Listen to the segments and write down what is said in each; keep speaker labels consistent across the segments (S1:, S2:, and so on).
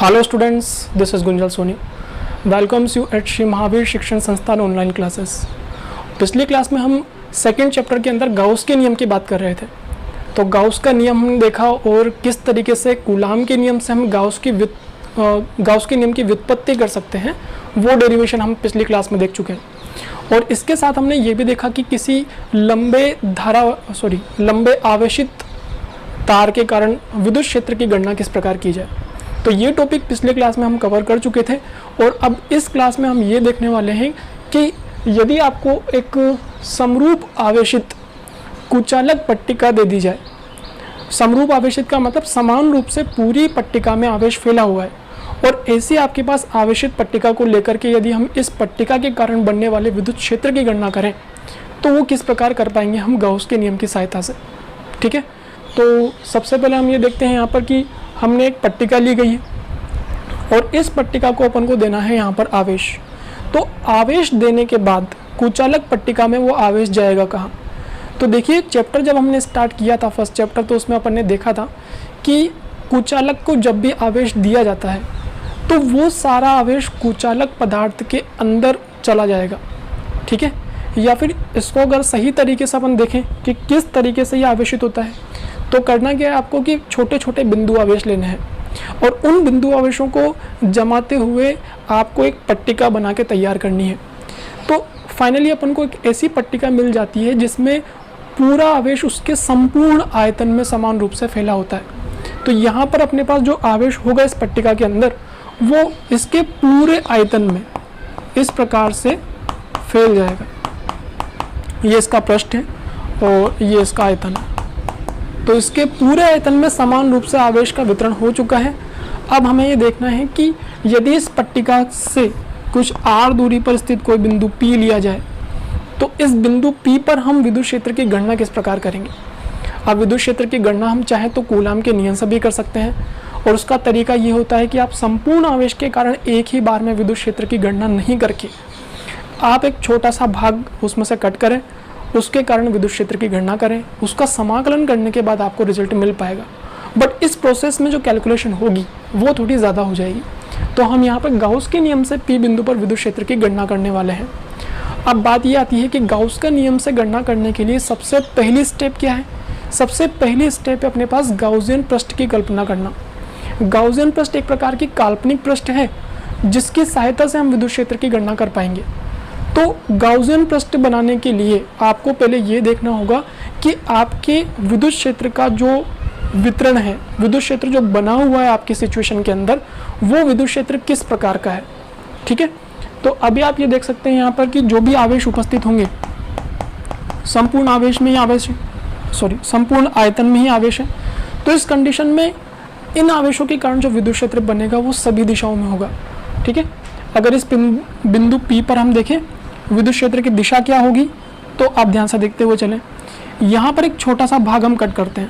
S1: Hello students, this is Gunjal Soni. Welcomes you at Shri Mahavir Shikshan Sansthan online classes. पिछली class में हम second chapter के अंदर गाउस के नियम की बात कर रहे थे। तो गाउस का नियम हमने देखा और किस तरीके से कूलाम के नियम से हम गाउस के नियम की व्युत्पत्ति कर सकते हैं, वो डेरिवेशन हम पिछली क्लास में देख चुके हैं। और इसके साथ हमने ये भी देखा कि किसी लंबे आवेशित तार के कारण विद्युत क्षेत्र की गणना किस प्रकार की जाए। तो ये टॉपिक पिछले क्लास में हम कवर कर चुके थे और अब इस क्लास में हम ये देखने वाले हैं कि यदि आपको एक समरूप आवेशित कुचालक पट्टिका दे दी जाए। समरूप आवेशित का मतलब समान रूप से पूरी पट्टिका में आवेश फैला हुआ है, और ऐसी आपके पास आवेशित पट्टिका को लेकर के यदि हम इस पट्टिका के कारण बनने वाले विद्युत क्षेत्र की गणना करें तो वो किस प्रकार कर पाएंगे हम गाउस के नियम की सहायता से। ठीक है, तो सबसे पहले हम ये देखते हैं यहाँ पर कि हमने एक पट्टिका ली गई है और इस पट्टिका को अपन को देना है यहाँ पर आवेश। तो आवेश देने के बाद कुचालक पट्टिका में वो आवेश जाएगा कहाँ। तो देखिए, चैप्टर जब हमने स्टार्ट किया था फर्स्ट चैप्टर, तो उसमें अपन ने देखा था कि कुचालक को जब भी आवेश दिया जाता है तो वो सारा आवेश कुचालक पदार्थ के अंदर चला जाएगा। ठीक है, या फिर इसको अगर सही तरीके से अपन देखें कि किस तरीके से ये आवेशित होता है, तो करना क्या है आपको कि छोटे छोटे बिंदु आवेश लेने हैं और उन बिंदु आवेशों को जमाते हुए आपको एक पट्टिका बना के तैयार करनी है। तो फाइनली अपन को एक ऐसी पट्टिका मिल जाती है जिसमें पूरा आवेश उसके संपूर्ण आयतन में समान रूप से फैला होता है। तो यहाँ पर अपने पास जो आवेश होगा इस पट्टिका के अंदर, वो इसके पूरे आयतन में इस प्रकार से फैल जाएगा। ये इसका पृष्ठ है और ये इसका आयतन है। तो इसके पूरे आयतन में समान रूप से आवेश का वितरण हो चुका है। अब हमें ये देखना है कि यदि इस पट्टिका से कुछ r दूरी पर स्थित कोई बिंदु P लिया जाए तो इस बिंदु P पर हम विद्युत क्षेत्र की गणना किस प्रकार करेंगे। अब विद्युत क्षेत्र की गणना हम चाहे तो कूलाम के नियम से भी कर सकते हैं, और उसका तरीका ये होता है कि आप संपूर्ण आवेश के कारण एक ही बार में विद्युत क्षेत्र की गणना नहीं करके आप एक छोटा सा भाग उसमें से कट करें, उसके कारण विद्युत क्षेत्र की गणना करें, उसका समाकलन करने के बाद आपको रिजल्ट मिल पाएगा। बट इस प्रोसेस में जो कैलकुलेशन होगी वो थोड़ी ज़्यादा हो जाएगी। तो हम यहाँ पर गाउस के नियम से P बिंदु पर विद्युत क्षेत्र की गणना करने वाले हैं। अब बात ये आती है कि गाउस का नियम से गणना करने के लिए सबसे पहली स्टेप क्या है। सबसे पहली स्टेप है अपने पास गाउसियन पृष्ठ की कल्पना करना। गाउसियन पृष्ठ एक प्रकार की काल्पनिक पृष्ठ है जिसकी सहायता से हम विद्युत क्षेत्र की गणना कर पाएंगे। तो गाउसियन पृष्ठ बनाने के लिए आपको पहले ये देखना होगा कि आपके विद्युत क्षेत्र का जो वितरण है, विद्युत क्षेत्र जो बना हुआ है आपकी सिचुएशन के अंदर, वो विद्युत क्षेत्र किस प्रकार का है। ठीक है, तो अभी आप ये देख सकते हैं यहाँ पर कि जो भी आवेश उपस्थित होंगे, संपूर्ण आवेश में ही आवेश है, संपूर्ण आयतन में ही आवेश है। तो इस कंडीशन में इन आवेशों के कारण जो विद्युत क्षेत्र बनेगा वो सभी दिशाओं में होगा। ठीक है, अगर इस बिंदु P पर हम देखें विद्युत क्षेत्र की दिशा क्या होगी, तो आप ध्यान से देखते हुए चलें। यहाँ पर एक छोटा सा भाग हम कट करते हैं,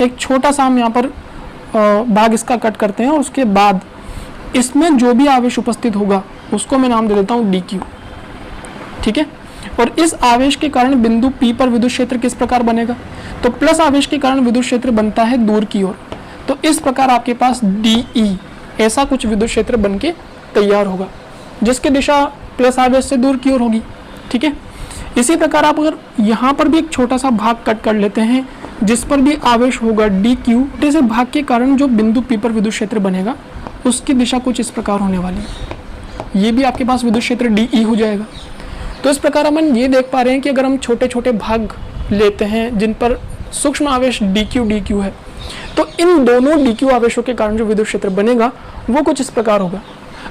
S1: एक छोटा सा हम यहाँ पर भाग इसका कट करते हैं, और उसके बाद इसमें जो भी आवेश उपस्थित होगा उसको मैं नाम दे देता हूँ dq। ठीक है, और इस आवेश के कारण बिंदु P पर विद्युत क्षेत्र किस प्रकार बनेगा, तो प्लस आवेश के कारण विद्युत क्षेत्र बनता है दूर की ओर। तो इस प्रकार आपके पास dE ऐसा कुछ विद्युत क्षेत्र बन के तैयार होगा जिसकी दिशा प्लस आवेश से दूर की ओर होगी। ठीक है, इसी प्रकार आप अगर यहाँ पर भी एक छोटा सा भाग कट कर लेते हैं जिस पर भी आवेश होगा dq, ऐसे भाग के कारण जो बिंदु P पर विद्युत क्षेत्र बनेगा उसकी दिशा कुछ इस प्रकार होने वाली है। ये भी आपके पास विद्युत क्षेत्र dE हो जाएगा। तो इस प्रकार हम ये देख पा रहे हैं कि अगर हम छोटे छोटे भाग लेते हैं जिन पर सूक्ष्म आवेश dq है, तो इन दोनों dq आवेशों के कारण जो विद्युत क्षेत्र बनेगा वो कुछ इस प्रकार होगा।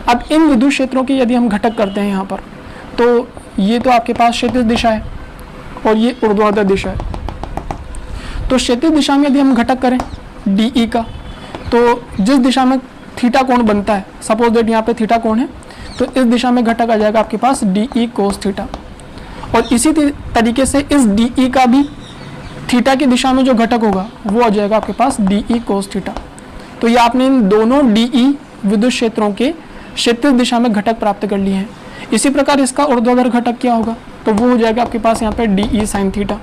S1: अब इन विद्युत क्षेत्रों की यदि हम घटक करते हैं यहाँ पर, तो ये तो आपके पास क्षैतिज दिशा है और ये ऊर्ध्वाधर दिशा है। तो क्षैतिज दिशा में यदि हम घटक करें dE का, तो जिस दिशा में थीटा कोण बनता है, सपोज दैट यहाँ पे थीटा कोण है, तो इस दिशा में घटक आ जाएगा आपके पास dE cos थीटा। और इसी तरीके से इस dE का भी थीटा की दिशा में जो घटक होगा वो आ जाएगा आपके पास dE cos थीटा। तो ये आपने इन दोनों dE विद्युत क्षेत्रों के क्षैतिज दिशा में घटक प्राप्त कर लिए हैं। इसी प्रकार इसका ऊर्ध्वाधर घटक क्या होगा, तो वो हो जाएगा आपके पास यहाँ पे dE sin थीटा,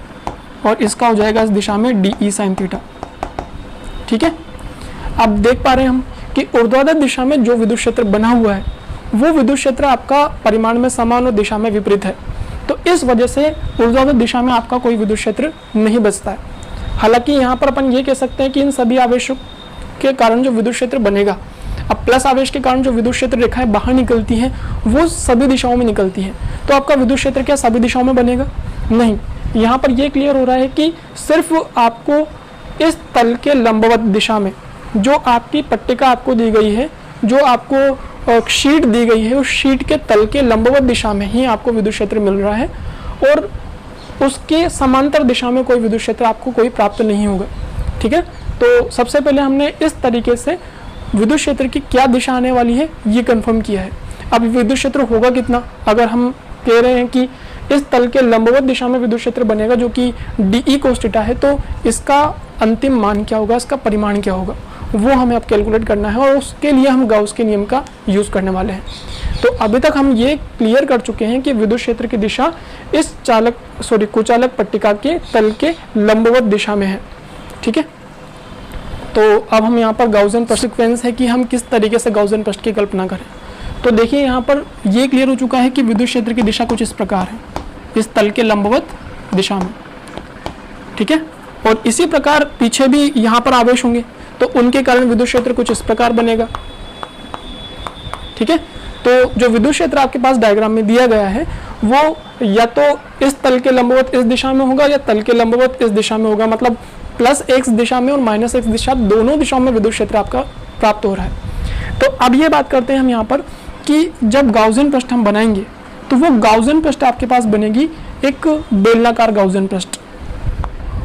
S1: और इसका हो जाएगा इस दिशा में dE sin थीटा। ठीक है, अब देख पा रहे हैं हम कि ऊर्ध्वाधर दिशा में जो विद्युत क्षेत्र बना हुआ है वो विद्युत क्षेत्र आपका परिमाण में समान और दिशा में विपरीत है। तो इस वजह से ऊर्ध्वाधर दिशा में आपका कोई विद्युत क्षेत्र नहीं बचता है। हालांकि यहाँ पर अपन ये कह सकते हैं कि इन सभी आवेशों के कारण जो विद्युत क्षेत्र बनेगा, अब प्लस आवेश के कारण जो विद्युत क्षेत्र रेखाएं बाहर निकलती हैं वो सभी दिशाओं में निकलती हैं, तो आपका विद्युत क्षेत्र क्या सभी दिशाओं में बनेगा? नहीं। यहाँ पर ये क्लियर हो रहा है कि सिर्फ आपको इस तल के लंबवत दिशा में जो आपकी पट्टिका आपको दी गई है, जो आपको शीट दी गई है, उस शीट के तल के लंबवत दिशा में ही आपको विद्युत क्षेत्र मिल रहा है और उसके समांतर दिशा में कोई विद्युत क्षेत्र आपको कोई प्राप्त नहीं होगा। ठीक है, तो सबसे पहले हमने इस तरीके से विद्युत क्षेत्र की क्या दिशा आने वाली है ये कंफर्म किया है। अब विद्युत क्षेत्र होगा कितना? अगर हम कह रहे हैं कि इस तल के लंबवत दिशा में विद्युत क्षेत्र बनेगा जो कि dE cos थीटा है, तो इसका अंतिम मान क्या होगा, इसका परिमाण क्या होगा, वो हमें अब कैलकुलेट करना है और उसके लिए हम गाउस के नियम का यूज करने वाले हैं। तो अभी तक हम ये क्लियर कर चुके हैं कि विद्युत क्षेत्र की दिशा इस कुचालक पट्टिका के तल के लंबवत दिशा में है। ठीक है, तो अब हम यहाँ पर गाउसियन पृष्ठ सीक्वेंस है कि हम किस तरीके से गाउसियन पृष्ठ की कल्पना करें। तो देखिए यहाँ पर ये क्लियर हो चुका है कि विद्युत क्षेत्र की दिशा कुछ इस प्रकार है, इस तल के लंबवत दिशा में। ठीक है, और इसी प्रकार पीछे भी यहाँ पर आवेश होंगे तो उनके कारण विद्युत क्षेत्र कुछ इस प्रकार बनेगा। ठीक है, तो जो विद्युत क्षेत्र आपके पास डायग्राम में दिया गया है वो या तो इस तल के लंबवत इस दिशा में होगा या तल के लंबवत इस दिशा में होगा, मतलब प्लस x दिशा में और माइनस x दिशा, दोनों दिशाओं में विद्युत क्षेत्र आपका प्राप्त हो रहा है। तो अब ये बात करते हैं हम यहाँ पर कि जब गाउसियन पृष्ठ हम बनाएंगे तो वो गाउसियन पृष्ठ आपके पास बनेगी एक बेलनाकार गाउसियन पृष्ठ।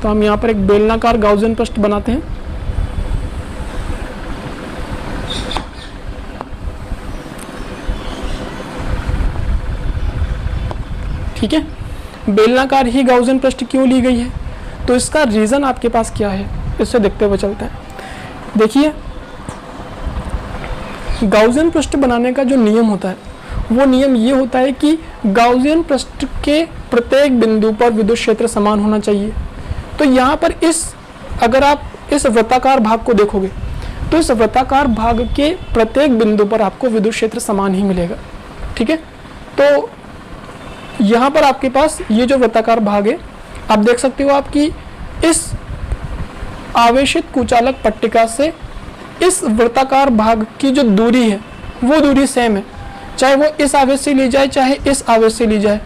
S1: तो हम यहाँ पर एक बेलनाकार गाउसियन पृष्ठ बनाते हैं। ठीक है, बेलनाकार ही गाउसियन पृष्ठ क्यों ली गई है, तो इसका रीजन आपके पास क्या है इससे देखते हुए चलते हैं। देखिए, गाउसियन पृष्ठ बनाने का जो नियम होता है वो नियम ये होता है कि गाउसियन पृष्ठ के प्रत्येक बिंदु पर विद्युत क्षेत्र समान होना चाहिए। तो यहाँ पर अगर आप इस वृत्ताकार भाग को देखोगे तो इस वृत्ताकार भाग के प्रत्येक बिंदु पर आपको विद्युत क्षेत्र समान ही मिलेगा। ठीक है, तो यहाँ पर आपके पास ये जो वृत्ताकार भाग है आप देख सकते हो आपकी इस आवेशित कुचालक पट्टिका से इस वृत्ताकार भाग की जो दूरी है वो दूरी सेम है, चाहे वो इस आवेश से ली जाए चाहे इस आवेश से ली जाए।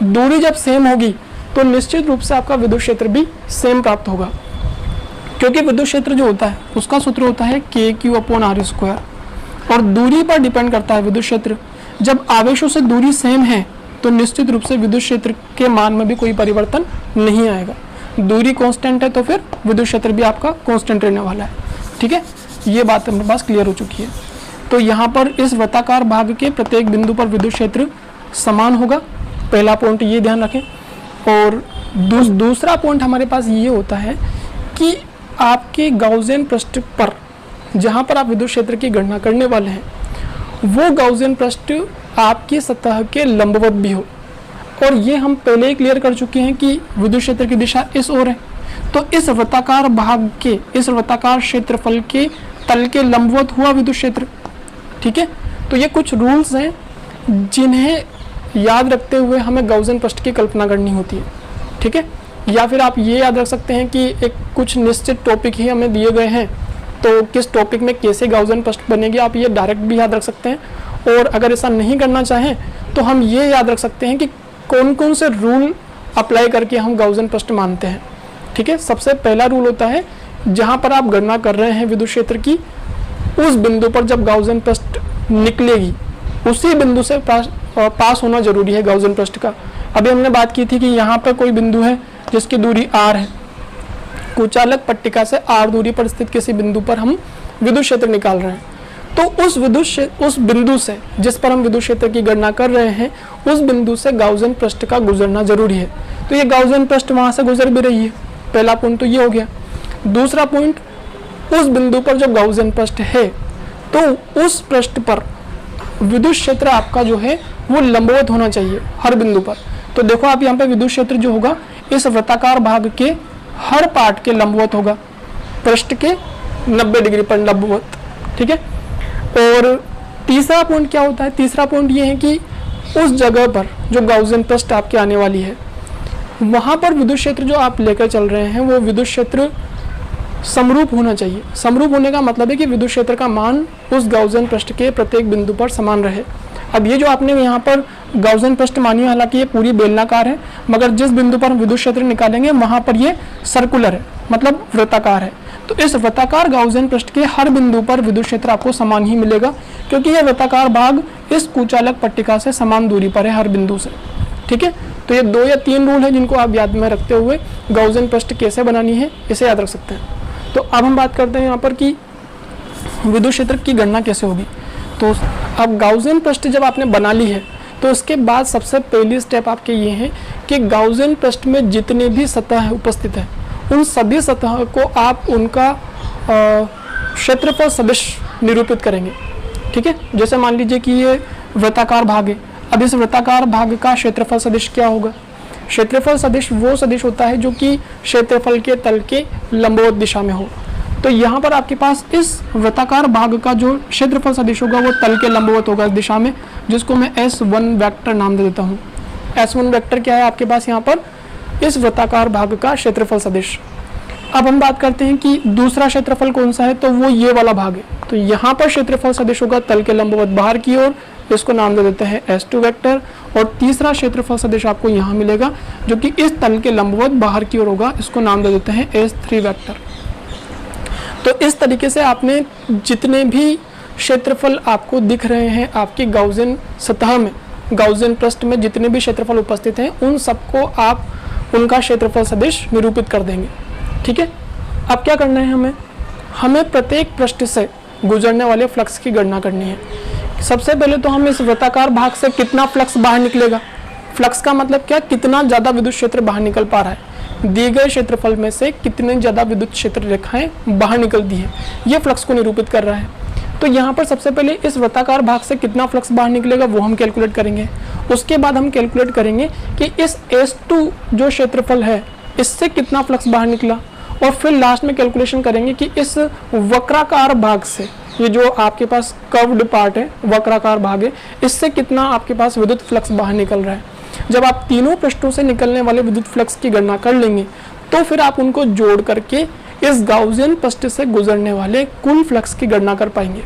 S1: दूरी जब सेम होगी तो निश्चित रूप से आपका विद्युत क्षेत्र भी सेम प्राप्त होगा, क्योंकि विद्युत क्षेत्र जो होता है उसका सूत्र होता है KQ/R²। और दूरी पर डिपेंड करता है विद्युत क्षेत्र। जब आवेशों से दूरी सेम है तो निश्चित रूप से विद्युत क्षेत्र के मान में भी कोई परिवर्तन नहीं आएगा। दूरी कांस्टेंट है तो फिर विद्युत क्षेत्र भी आपका कांस्टेंट रहने वाला है। ठीक है, ये बात हमारे पास क्लियर हो चुकी है। तो यहाँ पर इस वृत्ताकार भाग के प्रत्येक बिंदु पर विद्युत क्षेत्र समान होगा, पहला पॉइंट ये ध्यान रखें। और दूसरा पॉइंट हमारे पास ये होता है कि आपके गाउसियन पृष्ठ पर जहाँ पर आप विद्युत क्षेत्र की गणना करने वाले हैं वो गाउसियन पृष्ठ आपकी सतह के लंबवत भी हो। और ये हम पहले ही क्लियर कर चुके हैं कि विद्युत क्षेत्र की दिशा इस ओर है, तो इस वृत्ताकार भाग के इस वृत्ताकार क्षेत्रफल के तल के लंबवत हुआ विद्युत क्षेत्र। ठीक है, तो ये कुछ रूल्स हैं जिन्हें याद रखते हुए हमें गाउसियन पृष्ठ की कल्पना करनी होती है। ठीक है, या फिर आप ये याद रख सकते हैं कि एक कुछ निश्चित टॉपिक ही हमें दिए गए हैं तो किस टॉपिक में कैसे गाउसियन पृष्ठ बनेगी, आप ये डायरेक्ट भी याद रख सकते हैं। और अगर ऐसा नहीं करना चाहें तो हम ये याद रख सकते हैं कि कौन कौन से रूल अप्लाई करके हम गाउसियन पृष्ठ मानते हैं। ठीक है, सबसे पहला रूल होता है जहाँ पर आप गणना कर रहे हैं विद्युत क्षेत्र की, उस बिंदु पर जब गाउसियन पृष्ठ निकलेगी उसी बिंदु से पास होना जरूरी है गाउसियन पृष्ठ का। अभी हमने बात की थी कि यहाँ पर कोई बिंदु है जिसकी दूरी r है, कुचालक पट्टिका से r दूरी पर स्थित किसी बिंदु पर हम विद्युत क्षेत्र निकाल रहे हैं, तो उस बिंदु से जिस पर हम विद्युत क्षेत्र की गणना कर रहे हैं उस बिंदु से गाउसियन पृष्ठ का गुजरना जरूरी है। तो ये गाउसियन पृष्ठ वहां से गुजर भी रही है, पहला पॉइंट तो ये हो गया। दूसरा पॉइंट, उस बिंदु पर जब गाउसियन पृष्ठ है तो उस पृष्ठ पर विद्युत क्षेत्र आपका जो है वो लंबवत होना चाहिए हर बिंदु पर। तो देखो आप यहाँ पे विद्युत क्षेत्र जो होगा इस वृत्ताकार भाग के हर पार्ट के लंबवत होगा, पृष्ठ के 90 डिग्री पर लंबवत। ठीक है, और तीसरा पॉइंट क्या होता है, तीसरा पॉइंट ये है कि उस जगह पर जो गाउसियन पृष्ठ आपकी आने वाली है वहाँ पर विद्युत क्षेत्र जो आप लेकर चल रहे हैं वो विद्युत क्षेत्र समरूप होना चाहिए। समरूप होने का मतलब है कि विद्युत क्षेत्र का मान उस गाउसियन पृष्ठ के प्रत्येक बिंदु पर समान रहे। अब ये जो आपने यहाँ पर गाउसियन पृष्ठ मानी है, हालांकि ये पूरी बेलनाकार है, मगर जिस बिंदु पर हम विद्युत क्षेत्र निकालेंगे वहाँ पर ये सर्कुलर है, मतलब वृत्ताकार है। तो इस वृत्ताकार गाउसियन पृष्ठ के हर बिंदु पर विद्युत क्षेत्र आपको समान ही मिलेगा, क्योंकि यह वृत्ताकार भाग इस कुचालक पट्टिका से समान दूरी पर है हर बिंदु से। ठीक है, तो ये 2 या 3 रूल है जिनको आप याद में रखते हुए गाउसियन पृष्ठ कैसे बनानी है इसे याद रख सकते हैं। तो अब हम बात करते हैं यहाँ पर कि विद्युत क्षेत्र की गणना कैसे होगी। तो अब गाउसियन पृष्ठ जब आपने बना ली है तो उसके बाद सबसे पहली स्टेप आपके ये है कि गाउसियन पृष्ठ में जितने भी सतह उपस्थित है उन सभी सतह को आप उनका क्षेत्रफल सदिश निरूपित करेंगे। ठीक है, जैसे मान लीजिए कि ये वृत्ताकार भाग है, अब इस वृत्ताकार भाग का क्षेत्रफल सदिश क्या होगा। क्षेत्रफल सदिश वो सदिश होता है जो कि क्षेत्रफल के तल के लंबवत दिशा में हो। तो यहाँ पर आपके पास इस वृत्ताकार भाग का जो क्षेत्रफल सदिश होगा वो तल के लंबवत होगा इस दिशा में, जिसको मैं S1 वेक्टर नाम दे देता हूँ। S1 वेक्टर क्या है आपके पास यहाँ पर, इस वृत्ताकार भाग का क्षेत्रफल सदिश। अब हम बात करते हैं कि दूसरा क्षेत्रफल कौन सा है, तो वो ये वाला भाग है। तो यहाँ पर क्षेत्रफल सदिश होगा तल के लंबवत बाहर की ओर, इसको नाम दे देते हैं S2 वेक्टर। और तीसरा क्षेत्रफल सदिश आपको यहाँ मिलेगा जो कि इस तल के लंबवत बाहर की ओर होगा, इसको नाम दे देते हैं S3 वेक्टर। तो इस तरीके से आपने जितने भी क्षेत्रफल आपको दिख रहे हैं आपकी गाउसियन सतह में, गाउसियन पृष्ठ में जितने भी क्षेत्रफल उपस्थित हैं उन सबको आप उनका क्षेत्रफल सदिश निरूपित कर देंगे। ठीक है, अब क्या करना है, हमें प्रत्येक पृष्ठ से गुजरने वाले फ्लक्स की गणना करनी है। सबसे पहले तो हम इस वृत्ताकार भाग से कितना फ्लक्स बाहर निकलेगा, फ्लक्स का मतलब क्या, कितना ज़्यादा विद्युत क्षेत्र बाहर निकल पा रहा है, दिए गए क्षेत्रफल में से कितने ज़्यादा विद्युत क्षेत्र रेखाएं बाहर निकलती है, ये फ्लक्स को निरूपित कर रहा है। तो यहाँ पर सबसे पहले इस वृत्ताकार भाग से कितना फ्लक्स बाहर निकलेगा वो हम कैलकुलेट करेंगे। उसके बाद हम कैलकुलेट करेंगे कि इस S2 जो क्षेत्रफल है इससे कितना फ्लक्स बाहर निकला, और फिर लास्ट में कैलकुलेशन करेंगे कि इस वक्राकार भाग से, ये जो आपके पास कर्व्ड पार्ट है वक्राकार भाग है, इससे कितना आपके पास विद्युत फ्लक्स बाहर निकल रहा है। जब आप तीनों पृष्ठों से निकलने वाले विद्युत फ्लक्स की गणना कर लेंगे तो फिर आप उनको जोड़ करके इस गाउसियन पृष्ठ से गुजरने वाले कुल फ्लक्स की गणना कर पाएंगे।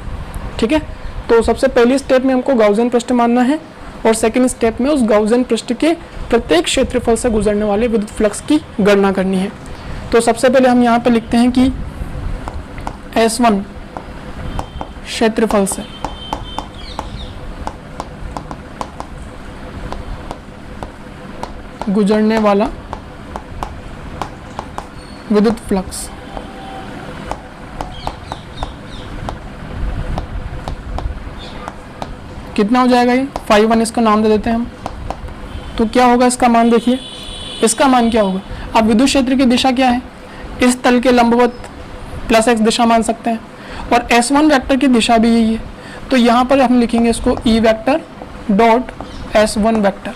S1: ठीक है, तो सबसे पहली स्टेप में हमको गाउसियन पृष्ठ मानना है और सेकंड स्टेप में उस गाउसियन पृष्ठ के प्रत्येक क्षेत्रफल से गुजरने वाले विद्युत फ्लक्स की गणना करनी है। तो सबसे पहले हम यहाँ पे लिखते हैं कि S1 क्षेत्रफल से गुजरने वाला विद्युत फ्लक्स कितना हो जाएगा, ये φ1 इसका नाम दे देते हैं हम। तो क्या होगा इसका मान, देखिए इसका मान क्या होगा। अब विद्युत क्षेत्र की दिशा क्या है, इस तल के लंबवत प्लस x दिशा मान सकते हैं, और S1 वेक्टर की दिशा भी यही है। तो यहाँ पर हम लिखेंगे इसको E vector dot S1 vector,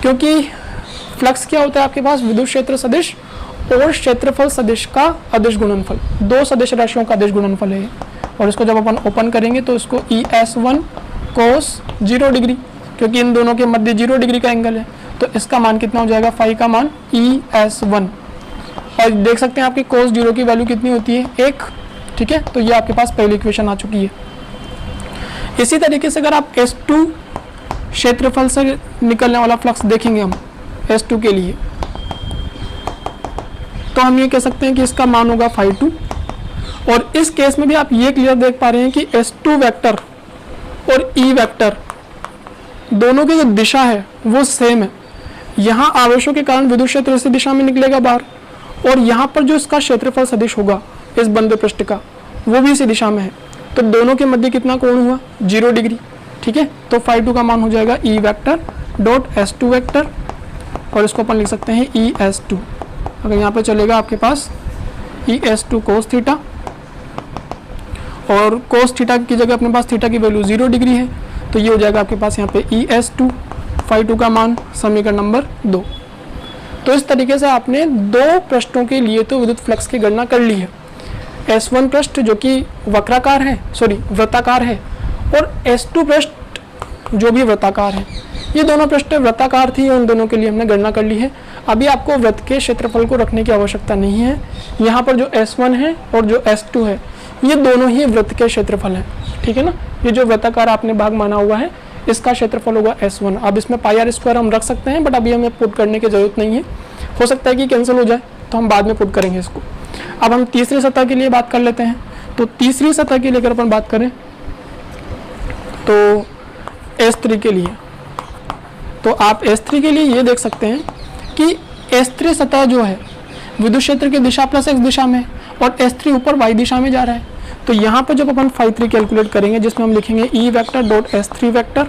S1: क्योंकि फ्लक्स क्या होता है आपके पास, विद्युत क्षेत्र सदिश और क्षेत्रफल सदिश का अदिश गुणनफल, दो सदिश राशियों का अदिश गुणनफल है। और इसको जब अपन ओपन करेंगे तो इसको ES1 cos 0 डिग्री, क्योंकि इन दोनों के मध्य 0 डिग्री का एंगल है, तो इसका मान कितना हो जाएगा, फाई का मान ES1। और देख सकते हैं आपकी cos 0 की वैल्यू कितनी होती है, 1। ठीक है, तो ये आपके पास पहली इक्वेशन आ चुकी है। इसी तरीके से अगर आप S2 क्षेत्रफल से निकलने वाला फ्लक्स देखेंगे हम S2 के लिए, तो हम ये कह सकते हैं कि इसका मान होगा φ2। और इस केस में भी आप ये क्लियर देख पा रहे हैं कि S2 वेक्टर और E वेक्टर दोनों की जो दिशा है वो सेम है। यहाँ आवेशों के कारण विद्युत क्षेत्र इसी दिशा में निकलेगा बाहर, और यहाँ पर जो इसका क्षेत्रफल सदिश होगा इस बंद पृष्ठ का वो भी इसी दिशा में है। तो दोनों के मध्य कितना कोण हुआ, 0 डिग्री। ठीक है, तो φ2 का मान हो जाएगा E vector dot S2 vector, और इसको अपन लिख सकते हैं ES2। अगर यहाँ पे चलेगा आपके पास ES2 cos थीटा, और cos थीटा की जगह अपने पास थीटा की वैल्यू 0 डिग्री है, तो ये हो जाएगा आपके पास यहाँ पे ES2, φ2 का मान समीकरण नंबर 2। तो इस तरीके से आपने दो पृष्ठों के लिए तो विद्युत फ्लक्स की गणना कर ली है। S1 पृष्ठ जो कि वक्राकार है, सॉरी वृत्ताकार है, और S2 पृष्ठ जो भी वृत्ताकार है। ये दोनों पृष्ठ वृत्ताकार थी, उन दोनों के लिए हमने गणना कर ली है। अभी आपको वृत्त के क्षेत्रफल को रखने की आवश्यकता नहीं है। यहाँ पर जो S1 है और जो S2 है, ये दोनों ही वृत्त के क्षेत्रफल हैं, ठीक है ना। ये जो वृत्ताकार आपने भाग माना हुआ है, इसका क्षेत्रफल होगा S1। अब इसमें पाई आर स्क्वायर हम रख सकते हैं, बट अभी हमें पुट करने की जरूरत नहीं है। हो सकता है कि कैंसिल हो जाए, तो हम बाद में पुट करेंगे इसको। अब हम तीसरी सतह के लिए बात कर लेते हैं। तो तीसरी सतह की लेकर अपन बात करें तो S3 के लिए, तो आप S3 के लिए ये देख सकते हैं कि S3 सतह जो है विद्युत क्षेत्र की दिशा प्लस x दिशा में, और S3 ऊपर y दिशा में जा रहा है। तो यहाँ पर जब अपन φ3 कैलकुलेट करेंगे, जिसमें हम लिखेंगे E vector dot S3 vector,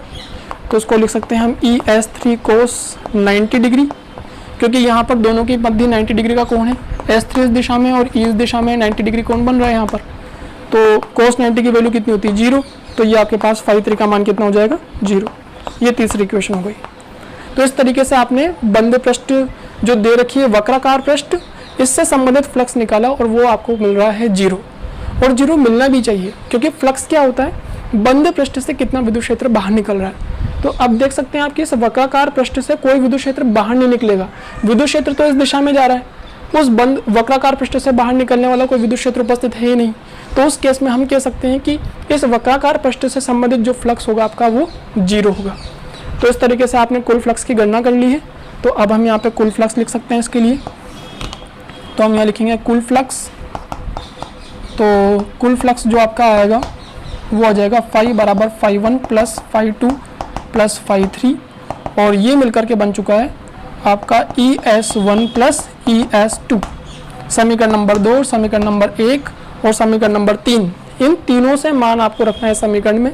S1: तो उसको लिख सकते हैं हम ES3 कोस 90 डिग्री, क्योंकि यहाँ पर दोनों की मध्य 90 डिग्री का कोण है। S3 इस दिशा में और E इस दिशा में 90 डिग्री कोण बन रहा है यहाँ पर। तो कोस 90 की वैल्यू कितनी होती है? 0। तो ये आपके पास φ3 का मान कितना हो जाएगा? 0। ये तीसरी इक्वेशन हो गई। तो इस तरीके से आपने बंद पृष्ठ जो दे रखी है वक्राकार पृष्ठ, इससे संबंधित फ्लक्स निकाला और वो आपको मिल रहा है 0। और 0 मिलना भी चाहिए, क्योंकि फ्लक्स क्या होता है? बंद पृष्ठ से कितना विद्युत क्षेत्र बाहर निकल रहा है। तो अब देख सकते हैं आप कि इस वक्राकार पृष्ठ से कोई विद्युत क्षेत्र बाहर नहीं निकलेगा। विद्युत क्षेत्र तो इस दिशा में जा रहा है, उस बंद वक्राकार पृष्ठ से बाहर निकलने वाला कोई विद्युत क्षेत्र उपस्थित है ही नहीं। तो उस केस में हम कह सकते हैं कि इस वक्राकार पृष्ठ से संबंधित जो फ्लक्स होगा आपका वो 0 होगा। तो इस तरीके से आपने कुल फ्लक्स की गणना कर ली है। तो अब हम यहाँ पे कुल फ्लक्स लिख सकते हैं इसके लिए। तो हम यहाँ लिखेंगे कुल फ्लक्स। तो कुल फ्लक्स जो आपका आएगा वो आ जाएगा φ बराबर φ1 प्लस φ2 प्लस φ3, और ये मिलकर के बन चुका है आपका ES1 प्लस ES2। समीकरण नंबर 2, समीकरण नंबर 1 और समीकरण नंबर 3, इन तीनों से मान आपको रखना है समीकरण में।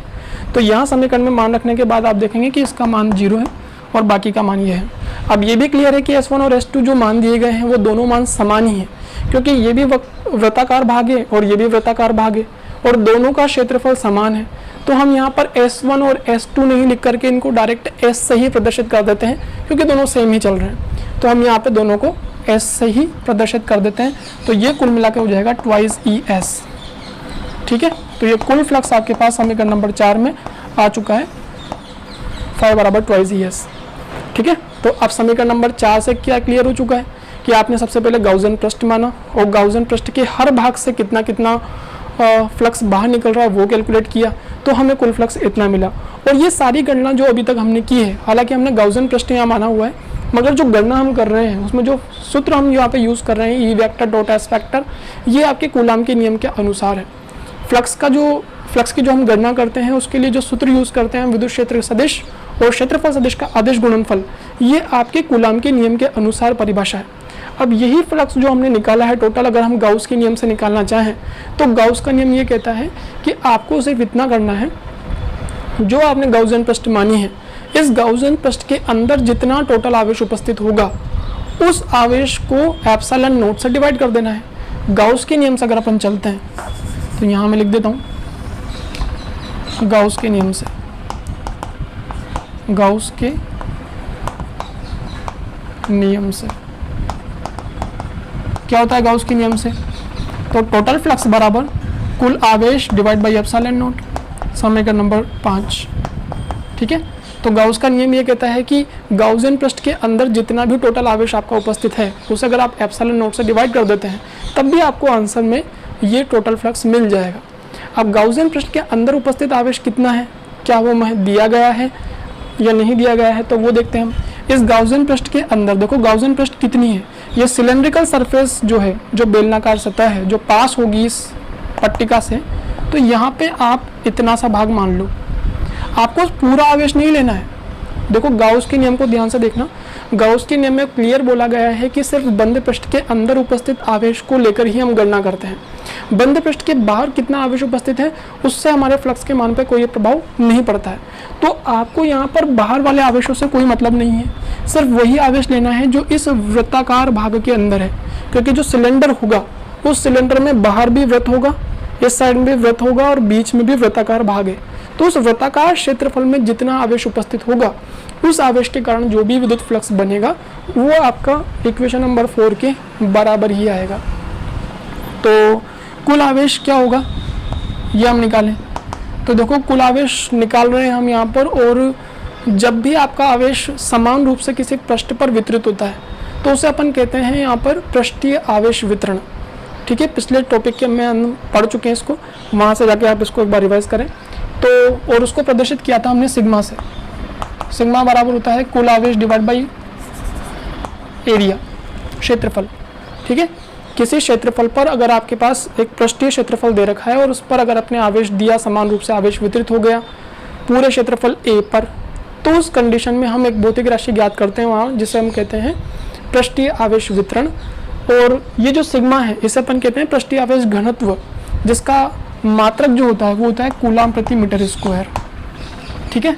S1: तो यहाँ समीकरण में मान रखने के बाद आप देखेंगे कि इसका मान 0 है और बाकी का मान ये है। अब ये भी क्लियर है कि S1 और S2 जो मान दिए गए हैं वो दोनों मान समान ही हैं, क्योंकि ये भी वृत्ताकार भाग है और ये भी वृत्ताकार भाग है और दोनों का क्षेत्रफल समान है। तो हम यहाँ पर S1 और S2 नहीं लिख करके इनको डायरेक्ट S से ही प्रदर्शित कर देते हैं, क्योंकि दोनों सेम ही चल रहे हैं। तो हम यहाँ पे दोनों को S से ही प्रदर्शित कर देते हैं। तो ये कुल मिला के हो जाएगा ट्वाइस ES, ठीक है। तो ये कुल फ्लक्स आपके पास समीकरण नंबर 4 में आ चुका है, φ बराबर ट्वाइस ES, ठीक है। तो अब समीकरण नंबर 4 से क्या क्लियर हो चुका है कि आपने सबसे पहले गाउसियन पृष्ठ माना और गाउसियन पृष्ठ के हर भाग से कितना कितना फ्लक्स बाहर निकल रहा है वो कैलकुलेट किया, तो हमें कुल फ्लक्स इतना मिला। और ये सारी गणना जो अभी तक हमने की है, हालांकि हमने गाउसियन पृष्ठ यहाँ माना हुआ है, मगर जो गणना हम कर रहे हैं उसमें जो सूत्र हम यहाँ पे यूज़ कर रहे हैं E vector dot S vector, ये आपके कूलाम के नियम के अनुसार है। फ्लक्स की जो हम गणना करते हैं उसके लिए जो सूत्र यूज़ करते हैं विद्युत क्षेत्र सदिश और क्षेत्रफल सदिश का अदिश गुणनफल, ये आपके कूलाम के नियम के अनुसार परिभाषा है। अब यही फ्लक्स जो हमने निकाला है टोटल, अगर हम गाउस के नियम से निकालना चाहें तो गाउस का नियम ये कहता है कि आपको सिर्फ इतना करना है, जो आपने गाउसियन पृष्ठ मानी है, इस गाउसियन पृष्ठ के अंदर जितना टोटल आवेश उपस्थित होगा उस आवेश को एप्सिलॉन नॉट से डिवाइड कर देना है। गाउस के नियम से अगर अपन चलते हैं तो यहाँ मैं लिख देता हूँ, गाउस के नियम से, गाउस के नियम से क्या होता है? गाउस के नियम से तो टोटल फ्लक्स बराबर कुल आवेश डिवाइड बाई एप्सिलॉन नॉट, समीकरण नंबर 5, ठीक है। तो गाउस का नियम ये कहता है कि गाउसियन पृष्ठ के अंदर जितना भी टोटल आवेश आपका उपस्थित है उसे अगर आप एप्सिलॉन नॉट से डिवाइड कर देते हैं तब भी आपको आंसर में ये टोटल फ्लक्स मिल जाएगा। अब गाउसियन पृष्ठ के अंदर उपस्थित आवेश कितना है, क्या वो दिया गया है या नहीं दिया गया है, तो वो देखते हैं हम। इस गाउसियन पृष्ठ के अंदर देखो गाउसियन पृष्ठ कितनी है, ये सिलेंड्रिकल सरफेस जो है, जो बेलनाकार सतह है जो पास होगी इस पट्टिका से, तो यहाँ पे आप इतना सा भाग मान लो, आपको पूरा आवेश नहीं लेना है। देखो गाउस के नियम को ध्यान से देखना, गाउस के नियम में क्लियर बोला गया है कि सिर्फ बंद पृष्ठ के अंदर उपस्थित आवेश को लेकर ही हम गणना करते हैं। बंद पृष्ठ के बाहर कितना आवेश उपस्थित है उससे हमारे फ्लक्स के मान पर कोई प्रभाव नहीं पड़ता है। तो आपको यहाँ पर बाहर वाले आवेशों से कोई मतलब नहीं है, सिर्फ वही आवेश लेना है जो इस वृत्ताकार भाग के अंदर है, क्योंकि जो सिलेंडर होगा उस सिलेंडर में बाहर भी वृत्त होगा, इस साइड में भी वृत्त होगा और बीच में भी वृत्ताकार भाग है। तो उस वृत्ताकार क्षेत्रफल में जितना आवेश उपस्थित होगा उस आवेश के कारण जो भी विद्युत फ्लक्स बनेगा वो आपका इक्वेशन नंबर 4 के बराबर ही आएगा। तो कुल आवेश क्या होगा ये हम निकालें। तो देखो कुल आवेश निकाल रहे हैं हम यहाँ पर, और जब भी आपका आवेश समान रूप से किसी पृष्ठ पर वितरित होता है तो उसे अपन कहते हैं यहाँ पर पृष्ठीय आवेश वितरण। ठीक है, पिछले टॉपिक के में हम पढ़ चुके हैं इसको, वहाँ से जाके आप इसको एक बार रिवाइज करें। तो और उसको प्रदर्शित किया था हमने सिग्मा से। सिग्मा बराबर होता है कुल आवेश डिवाइड बाई एरिया, क्षेत्रफल। ठीक है, किसी क्षेत्रफल पर अगर आपके पास एक पृष्ठीय क्षेत्रफल दे रखा है और उस पर अगर अपने आवेश दिया, समान रूप से आवेश वितरित हो गया पूरे क्षेत्रफल ए पर, तो उस कंडीशन में हम एक भौतिक राशि ज्ञात करते हैं वहाँ, जिसे हम कहते हैं पृष्ठीय आवेश वितरण। और ये जो सिग्मा है इसे अपन कहते हैं पृष्ठीय आवेश घनत्व, जिसका मात्रक जो होता है वो होता है कूलाम प्रति मीटर स्क्वायर। ठीक है,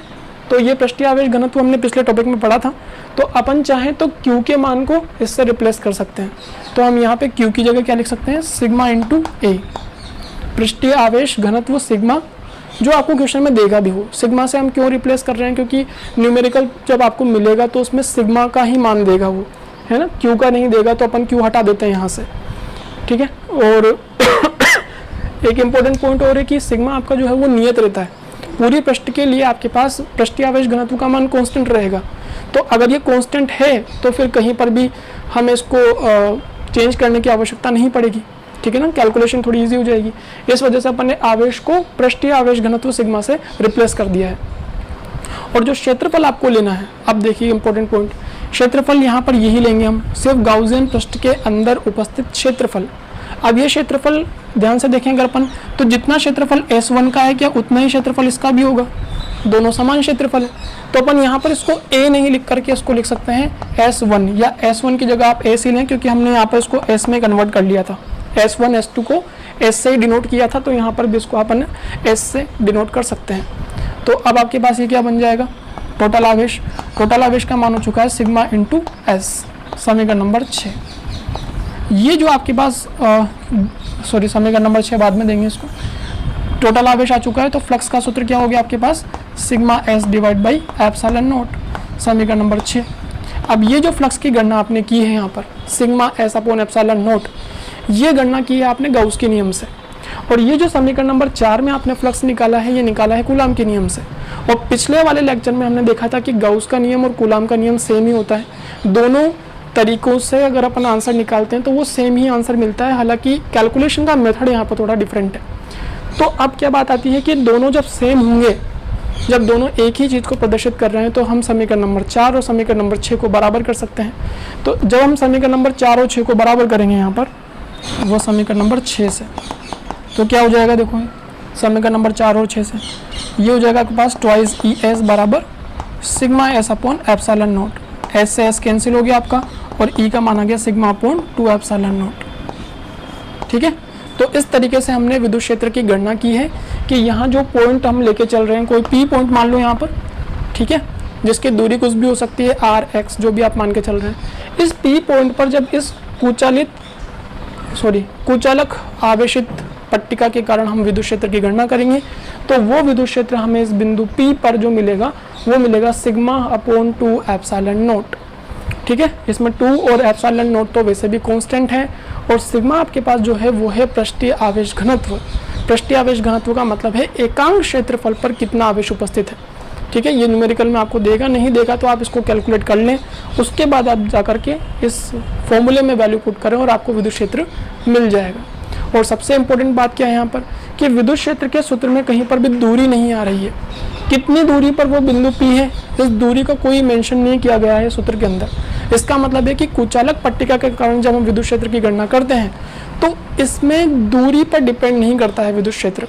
S1: तो ये पृष्ठीय आवेश घनत्व हमने पिछले टॉपिक में पढ़ा था। तो अपन चाहें तो Q के मान को इससे रिप्लेस कर सकते हैं। तो हम यहाँ पे Q की जगह क्या लिख सकते हैं, सिग्मा इंटू ए, पृष्ठीय आवेश घनत्व सिग्मा, जो आपको क्वेश्चन में देगा भी हो। सिग्मा से हम क्यों रिप्लेस कर रहे हैं, क्योंकि न्यूमेरिकल जब आपको मिलेगा तो उसमें सिग्मा का ही मान देगा वो, है ना, Q का नहीं देगा, तो अपन Q हटा देते हैं यहाँ से। ठीक है, और एक इम्पोर्टेंट पॉइंट और है कि सिग्मा आपका जो है वो नियत रहता है। पूरी पृष्ठ के लिए आपके पास पृष्ठीय आवेश घनत्व का मान कांस्टेंट रहेगा। तो अगर ये कांस्टेंट है तो फिर कहीं पर भी हमें इसको चेंज करने की आवश्यकता नहीं पड़ेगी। ठीक है ना, कैलकुलेशन थोड़ी इजी हो जाएगी। इस वजह से अपन ने आवेश को पृष्ठीय आवेश घनत्व सिग्मा से रिप्लेस कर दिया है। और जो क्षेत्रफल आपको लेना है, अब देखिए इंपॉर्टेंट पॉइंट, क्षेत्रफल यहाँ पर यही लेंगे हम, सिर्फ गाउसियन पृष्ठ के अंदर उपस्थित क्षेत्रफल। अब ये क्षेत्रफल ध्यान से देखें अगर अपन, तो जितना क्षेत्रफल S1 का है क्या उतना ही क्षेत्रफल इसका भी होगा, दोनों समान क्षेत्रफल है। तो अपन यहाँ पर इसको A नहीं लिख करके इसको लिख सकते हैं S1, या S1 की जगह आप S ही लें, क्योंकि हमने यहाँ पर इसको S में कन्वर्ट कर लिया था। S1 S2 को S से ही डिनोट किया था, तो यहाँ पर भी इसको अपन S से डिनोट कर सकते हैं। तो अब आपके पास ये क्या बन जाएगा, टोटल आवेश। टोटल आवेश का मान हो चुका है सिग्मा इंटू S, समीकरण नंबर 6। ये जो आपके पास समीकरण नंबर 6 बाद में देंगे इसको। टोटल आवेश आ चुका है, तो फ्लक्स का सूत्र क्या हो गया आपके पास, sigma S divide by epsilon naught, समीकरण नंबर 6। अब ये जो फ्लक्स की गणना आपने की है यहाँ पर sigma S upon epsilon not, ये गणना की है आपने गाउस के नियम से। और ये जो समीकरण नंबर 4 में आपने फ्लक्स निकाला है, ये निकाला है कूलाम के नियम से। और पिछले वाले लेक्चर में हमने देखा था कि गाउस का नियम और कूलाम का नियम सेम ही होता है। दोनों तरीकों से अगर अपन आंसर निकालते हैं तो वो सेम ही आंसर मिलता है, हालांकि कैलकुलेशन का मेथड यहाँ पर थोड़ा डिफरेंट है। तो अब क्या बात आती है कि दोनों जब सेम होंगे, जब दोनों एक ही चीज़ को प्रदर्शित कर रहे हैं, तो हम समीकरण नंबर 4 और समीकरण नंबर 6 को बराबर कर सकते हैं। तो जब हम समीकरण नंबर 4 और 6 को बराबर करेंगे यहाँ पर, वो समीकरण नंबर 6 से, तो क्या हो जाएगा, देखो समीकरण नंबर 4 और 6 से ये हो जाएगा आपके पास ट्वाइस ES बराबर sigma S upon epsilon not. S से S कैंसिल हो गया आपका, और E का मान आ गया सिग्मा अपॉन 2 एप्सिलॉन नॉट। ठीक है, तो इस तरीके से हमने विद्युत क्षेत्र की गणना की है कि यहाँ जो पॉइंट हम लेके चल रहे हैं, कोई P पॉइंट मान लो यहाँ पर, ठीक है, जिसकी दूरी कुछ भी हो सकती है, R X जो भी आप मान के चल रहे हैं। इस P पॉइंट पर जब इस कुचालक आवेशित पट्टिका के कारण हम विद्युत क्षेत्र की गणना करेंगे, तो वो विद्युत क्षेत्र हमें इस बिंदु P पर जो मिलेगा वो मिलेगा सिग्मा अपॉन 2 एप्सिलॉन नॉट। ठीक है, इसमें 2 और एप्सिलॉन नॉट तो वैसे भी कांस्टेंट है, और सिग्मा आपके पास जो है वो है पृष्ठीय आवेश घनत्व। पृष्ठीय आवेश घनत्व का मतलब है एकांक क्षेत्रफल पर कितना आवेश उपस्थित है। ठीक है, ये न्यूमेरिकल में आपको देगा, नहीं देगा तो आप इसको कैलकुलेट कर लें, उसके बाद आप जा करके इस फॉर्मूले में वैल्यू पुट करें और आपको विद्युत क्षेत्र मिल जाएगा। और सबसे इंपॉर्टेंट बात क्या है यहाँ पर कि विद्युत क्षेत्र के सूत्र में कहीं पर भी दूरी नहीं आ रही है, कितनी दूरी पर वो बिंदु P है, इस दूरी का कोई मेंशन नहीं किया गया है सूत्र के अंदर। इसका मतलब है कि कुचालक पट्टिका के कारण जब हम विद्युत क्षेत्र की गणना करते हैं तो इसमें दूरी पर डिपेंड नहीं करता है विद्युत क्षेत्र।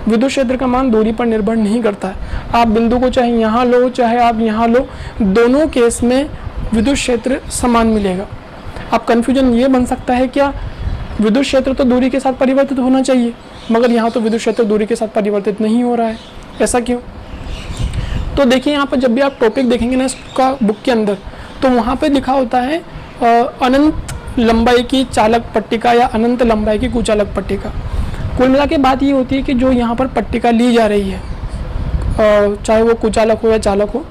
S1: विद्युत क्षेत्र का मान दूरी पर निर्भर नहीं करता है। आप बिंदु को चाहे यहाँ लो चाहे आप यहाँ लो, दोनों केस में विद्युत क्षेत्र समान मिलेगा। अब कन्फ्यूजन ये बन सकता है क्या विद्युत क्षेत्र तो दूरी के साथ परिवर्तित होना चाहिए, मगर यहाँ तो विद्युत क्षेत्र दूरी के साथ परिवर्तित नहीं हो रहा है, ऐसा क्यों? तो देखिए यहाँ पर जब भी आप टॉपिक देखेंगे ना इसका बुक के अंदर, तो वहाँ पे लिखा होता है अनंत लंबाई की चालक पट्टिका या अनंत लंबाई की कुचालक पट्टिका। कुल मिला के बात ये होती है कि जो यहाँ पर पट्टिका ली जा रही है, चाहे वो कुचालक हो या चालक हो,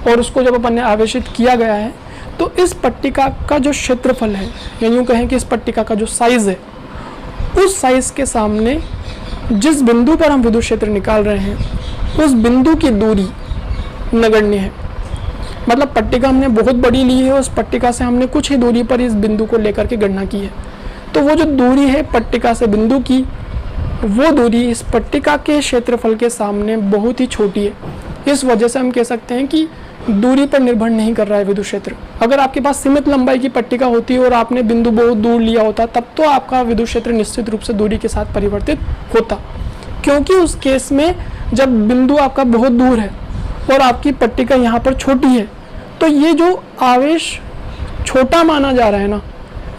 S1: और उसको जब अपन ने आवेशित किया गया है, तो इस पट्टिका का जो क्षेत्रफल है, या यूँ कहें कि इस पट्टिका का जो साइज़ है, उस साइज के सामने जिस बिंदु पर हम विद्युत क्षेत्र निकाल रहे हैं उस बिंदु की दूरी नगण्य है। मतलब पट्टिका हमने बहुत बड़ी ली है, उस पट्टिका से हमने कुछ ही दूरी पर इस बिंदु को लेकर के गणना की है, तो वो जो दूरी है पट्टिका से बिंदु की, वो दूरी इस पट्टिका के क्षेत्रफल के सामने बहुत ही छोटी है। इस वजह से हम कह सकते हैं कि दूरी पर निर्भर नहीं कर रहा है विद्युत क्षेत्र। अगर आपके पास सीमित लंबाई की पट्टिका होती और आपने बिंदु बहुत दूर लिया होता, तब तो आपका विद्युत क्षेत्र निश्चित रूप से दूरी के साथ परिवर्तित होता, क्योंकि उस केस में जब बिंदु आपका बहुत दूर है और आपकी पट्टिका यहाँ पर छोटी है, तो ये जो आवेश छोटा माना जा रहा है ना,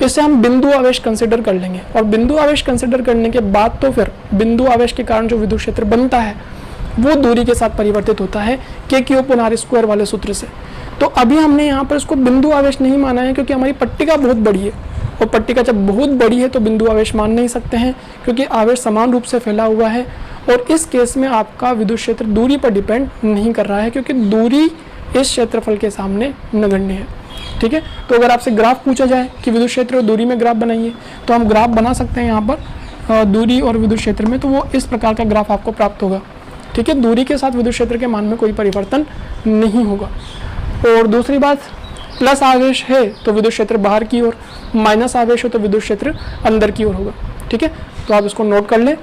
S1: इसे हम बिंदु आवेश कंसिडर कर लेंगे। और बिंदु आवेश कंसिडर करने के बाद तो फिर बिंदु आवेश के कारण जो विद्युत क्षेत्र बनता है वो दूरी के साथ परिवर्तित होता है K/r² वाले सूत्र से। तो अभी हमने यहाँ पर इसको बिंदु आवेश नहीं माना है, क्योंकि हमारी पट्टिका बहुत बड़ी है, और पट्टिका जब बहुत बड़ी है तो बिंदु आवेश मान नहीं सकते हैं, क्योंकि आवेश समान रूप से फैला हुआ है। और इस केस में आपका विद्युत क्षेत्र दूरी पर डिपेंड नहीं कर रहा है, क्योंकि दूरी इस क्षेत्रफल के सामने नगण्य है। ठीक है, तो अगर आपसे ग्राफ पूछा जाए कि विद्युत क्षेत्र और दूरी में ग्राफ बनाइए, तो हम ग्राफ बना सकते हैं यहाँ पर दूरी और विद्युत क्षेत्र में, तो वो इस प्रकार का ग्राफ आपको प्राप्त होगा। ठीक है, दूरी के साथ विद्युत क्षेत्र के मान में कोई परिवर्तन नहीं होगा। और दूसरी बात, प्लस आवेश है तो विद्युत क्षेत्र बाहर की ओर, माइनस आवेश हो तो विद्युत क्षेत्र अंदर की ओर होगा। ठीक है, तो आप इसको नोट कर लें।